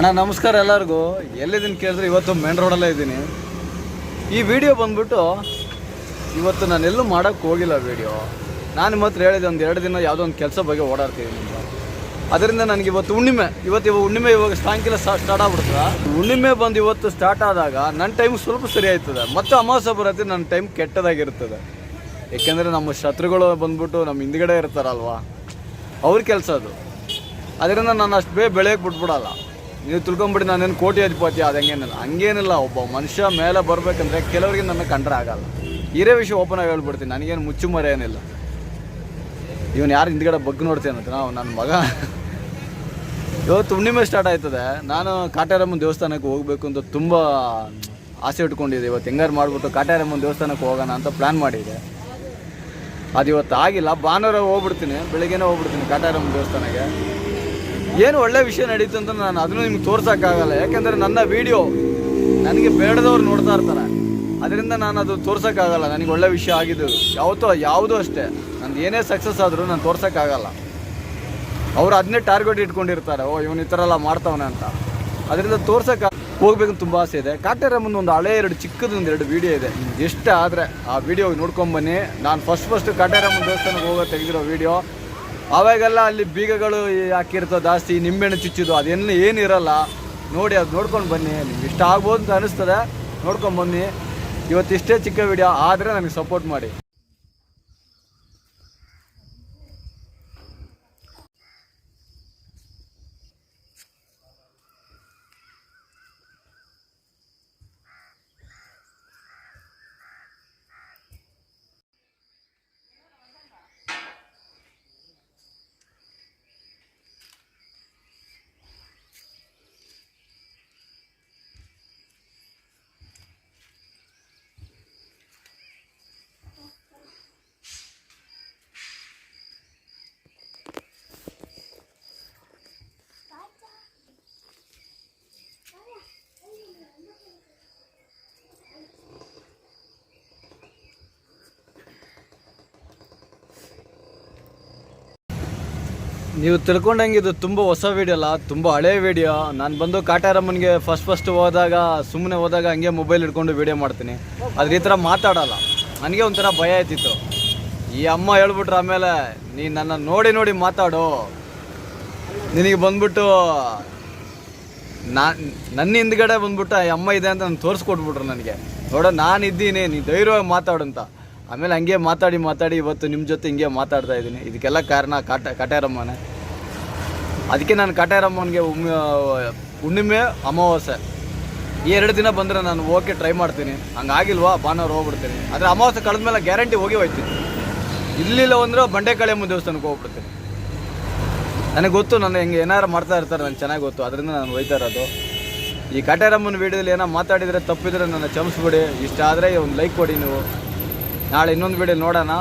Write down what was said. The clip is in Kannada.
ಅಣ್ಣ ನಮಸ್ಕಾರ ಎಲ್ಲರಿಗೂ. ಎಲ್ಲಿದ್ದೀನಿ ಕೇಳಿದ್ರೆ ಇವತ್ತು ಮೇನ್ ರೋಡಲ್ಲೇ ಇದ್ದೀನಿ. ಈ ವಿಡಿಯೋ ಬಂದ್ಬಿಟ್ಟು ಇವತ್ತು ನಾನೆಲ್ಲೂ ಮಾಡೋಕ್ಕೆ ಹೋಗಿಲ್ಲ ವಿಡಿಯೋ. ನಾನು ನಿಮ್ಮ ಹತ್ರ ಹೇಳಿದೆ ಒಂದು 2 ದಿನ ಯಾವುದೋ ಒಂದು ಕೆಲಸ ಬಗ್ಗೆ ಓಡಾಡ್ತೀನಿ ಅಂತ. ಅದರಿಂದ ನನಗೆ ಇವತ್ತು ಹುಣ್ಣಿಮೆ, ಹುಣ್ಣಿಮೆ ಇವಾಗ ಸಾಯಂಕಾಲ ಸ್ಟಾರ್ಟ್ ಆಗ್ಬಿಡ್ತದೆ. ಹುಣ್ಣಿಮೆ ಬಂದು ಇವತ್ತು ಸ್ಟಾರ್ಟ್ ಆದಾಗ ನನ್ನ ಟೈಮ್ ಸ್ವಲ್ಪ ಸರಿ ಆಯ್ತದೆ, ಮತ್ತು ಅಮಾವಾಸ್ಯೆ ಬರುತ್ತೆ ನನ್ನ ಟೈಮ್ ಕೆಟ್ಟದಾಗಿರ್ತದೆ. ಏಕೆಂದರೆ ನಮ್ಮ ಶತ್ರುಗಳು ಬಂದ್ಬಿಟ್ಟು ನಮ್ಮ ಹಿಂದ್ಗಡೆ ಇರ್ತಾರಲ್ವ, ಅವ್ರ ಕೆಲಸ ಅದು. ಅದರಿಂದ ನಾನು ಅಷ್ಟು ಬೆಳೆಯೋಕ್ಕೆ ಬಿಟ್ಬಿಡಲ್ಲ. ನೀವು ತಿಳ್ಕೊಂಬಿಡಿ ನಾನೇನು ಕೋಟಿ ಅಧಿಪತಿ ಹಂಗೇನಿಲ್ಲ. ಒಬ್ಬ ಮನುಷ್ಯ ಮೇಲೆ ಬರಬೇಕಂದ್ರೆ ಕೆಲವರಿಗೆ ನನ್ನ ಕಂಡ್ರೆ ಆಗಲ್ಲ. ಇರೇ ವಿಷಯ ಓಪನ್ ಆಗಿ ಹೇಳ್ಬಿಡ್ತೀನಿ, ನನಗೇನು ಮುಚ್ಚುಮರೆ ಏನಿಲ್ಲ. ಇವನು ಯಾರು ಹಿಂದ್ಗಡೆ ಬಗ್ಗೆ ನೋಡ್ತೇನೆ ಅಂತ ನಾವು ನನ್ನ ಮಗ. ಇವತ್ತು ಹುಣ್ಣಿಮೆ ಸ್ಟಾರ್ಟ್ ಆಯ್ತದೆ. ನಾನು ಕಾಟೇರಮ್ಮನ ದೇವಸ್ಥಾನಕ್ಕೆ ಹೋಗಬೇಕು ಅಂತ ತುಂಬ ಆಸೆ ಇಟ್ಕೊಂಡಿದ್ದೆ. ಇವತ್ತು ಹೆಂಗಾರು ಮಾಡಿಬಿಟ್ಟು ಕಾಟೇರಮ್ಮನ ದೇವಸ್ಥಾನಕ್ಕೆ ಹೋಗೋಣ ಅಂತ ಪ್ಲ್ಯಾನ್ ಮಾಡಿದೆ. ಅದು ಇವತ್ತು ಆಗಿಲ್ಲ. ಭಾನುವಾರ ಹೋಗ್ಬಿಡ್ತೀನಿ, ಬೆಳಿಗ್ಗೆನೇ ಹೋಗ್ಬಿಡ್ತೀನಿ ಕಾಟೇರಮ್ಮನ ದೇವಸ್ಥಾನಕ್ಕೆ. ಏನು ಒಳ್ಳೆ ವಿಷಯ ನಡೀತು ಅಂತ ನಾನು ಅದನ್ನು ನಿಮ್ಗೆ ತೋರ್ಸೋಕ್ಕಾಗಲ್ಲ. ಯಾಕೆಂದರೆ ನನ್ನ ವೀಡಿಯೋ ನನಗೆ ಬೇಡದವ್ರು ನೋಡ್ತಾ ಇರ್ತಾರೆ. ಅದರಿಂದ ನಾನು ಅದು ತೋರ್ಸೋಕ್ಕಾಗಲ್ಲ. ನನಗೆ ಒಳ್ಳೆ ವಿಷಯ ಆಗಿದ್ದು ಯಾವುದೂ ಅಷ್ಟೇ, ನಂದು ಏನೇ ಸಕ್ಸಸ್ ಆದರೂ ನಾನು ತೋರ್ಸೋಕ್ಕಾಗಲ್ಲ. ಅವರು ಅದನ್ನೇ ಟಾರ್ಗೆಟ್ ಇಟ್ಕೊಂಡಿರ್ತಾರೆ, ಓ ಇವನು ಈ ಥರ ಎಲ್ಲ ಮಾಡ್ತಾವನೆ ಅಂತ. ಅದರಿಂದ ತೋರ್ಸೋಕ್ಕೆ ಹೋಗ್ಬೇಕಂತ ತುಂಬ ಆಸೆ ಇದೆ. ಕಾಟೇರಮ್ಮನ ಒಂದು ಹಳೆ ಚಿಕ್ಕದೊಂದು 2 ವೀಡಿಯೋ ಇದೆ. ಇಷ್ಟ ಆದರೆ ಆ ವೀಡಿಯೋ ನೋಡ್ಕೊಂಬನ್ನಿ. ನಾನು ಫಸ್ಟ್ ಕಾಟೇರಮ್ಮನ ದೇವಸ್ಥಾನಕ್ಕೆ ಹೋಗೋ ತೆಗೆದಿರೋ ವೀಡಿಯೋ. ಅವಾಗೆಲ್ಲ ಅಲ್ಲಿ ಬೀಗಗಳು ಹಾಕಿರ್ತವೆ ಜಾಸ್ತಿ, ನಿಂಬೆಹಣ್ಣು ಚುಚ್ಚಿದ್ದು ಅದೇನು ಏನಿರಲ್ಲ. ನೋಡಿ ಅದು ನೋಡ್ಕೊಂಡು ಬನ್ನಿ, ನಿಮ್ಗೆ ಇಷ್ಟ ಆಗ್ಬೋದು ಅಂತ ಅನಿಸ್ತದೆ. ನೋಡ್ಕೊಂಬನ್ನಿ. ಇವತ್ತಿಷ್ಟೇ ಚಿಕ್ಕ ವಿಡಿಯೋ ಆದರೆ ನನಗೆ ಸಪೋರ್ಟ್ ಮಾಡಿ. ನೀವು ತಿಳ್ಕೊಂಡಂಗೆ ಇದು ತುಂಬ ಹೊಸ ವೀಡಿಯೋ ಅಲ್ಲ, ತುಂಬ ಹಳೆ ವೀಡಿಯೋ. ನಾನು ಬಂದು ಕಾಟೇರಮ್ಮನಿಗೆ ಫಸ್ಟ್ ಹೋದಾಗ ಸುಮ್ಮನೆ ಹೋದಾಗ ಹಂಗೆ ಮೊಬೈಲ್ ಹಿಡ್ಕೊಂಡು ವೀಡಿಯೋ ಮಾಡ್ತೀನಿ. ಅದ್ರ ಈ ಥರ ಮಾತಾಡೋಲ್ಲ. ನನಗೆ ಒಂಥರ ಭಯ ಆಯ್ತಿತ್ತು. ಈ ಅಮ್ಮ ಹೇಳ್ಬಿಟ್ರೆ ಆಮೇಲೆ ನೀನು ನನ್ನ ನೋಡಿ ಮಾತಾಡು, ನಿನಗೆ ಬಂದ್ಬಿಟ್ಟು ನನ್ನ ಹಿಂದ್ಗಡೆ ಬಂದ್ಬಿಟ್ಟು ಈ ಅಮ್ಮ ಇದೆ ಅಂತ ನಾನು ತೋರಿಸ್ಕೊಟ್ಬಿಟ್ರು ನನಗೆ. ನೋಡೋ ನಾನು ಇದ್ದೀನಿ, ನೀನು ಧೈರ್ಯವಾಗಿ ಮಾತಾಡು ಅಂತ. ಆಮೇಲೆ ಹಂಗೆ ಮಾತಾಡಿ ಇವತ್ತು ನಿಮ್ಮ ಜೊತೆ ಹಿಂಗೆ ಮಾತಾಡ್ತಾ ಇದ್ದೀನಿ. ಇದಕ್ಕೆಲ್ಲ ಕಾರಣ ಕಾಟೇರಮ್ಮನೇ. ಅದಕ್ಕೆ ನಾನು ಕಾಟೇರಮ್ಮನಿಗೆ ಹುಣ್ಣಿಮೆ ಅಮಾವಾಸ್ಯೆ ಈ 2 ದಿನ ಬಂದರೆ ನಾನು ಹೋಗೋಕ್ಕೆ ಟ್ರೈ ಮಾಡ್ತೀನಿ. ಹಂಗಾಗಿಲ್ವಾ ಭಾನುವಾರ ಹೋಗ್ಬಿಡ್ತೀನಿ. ಆದರೆ ಅಮಾವಾಸ್ಯೆ ಕಳೆದ್ಮೇಲೆ ಗ್ಯಾರಂಟಿ ಹೋಗ್ತೀನಿ. ಇಲ್ಲಿಲ್ಲ ಅಂದ್ರೆ ಬಂಡೆಕಾಳಿಯಮ್ಮ ದೇವಸ್ಥಾನಕ್ಕೆ ಹೋಗ್ಬಿಡ್ತೀನಿ. ನನಗೆ ಗೊತ್ತು, ನಾನು ಹೆಂಗೆ ಏನಾರು ಮಾಡ್ತಾ ಇರ್ತಾರೆ, ನನಗೆ ಚೆನ್ನಾಗಿ ಗೊತ್ತು. ಅದರಿಂದ ನಾನು ಹೋಯ್ತಾ ಇರೋದು. ಈ ಕಾಟೇರಮ್ಮನ ವೀಡಿಯೋದಲ್ಲಿ ಏನೋ ಮಾತಾಡಿದರೆ ತಪ್ಪಿದರೆ ನನ್ನ ಕ್ಷಮಿಸ್ಬಿಡಿ. ಇಷ್ಟ ಆದರೆ ಒಂದು ಲೈಕ್ ಕೊಡಿ ನೀವು. ನಾಳೆ ಇನ್ನೊಂದು ವೀಡಿಯೋ ನೋಡೋಣ.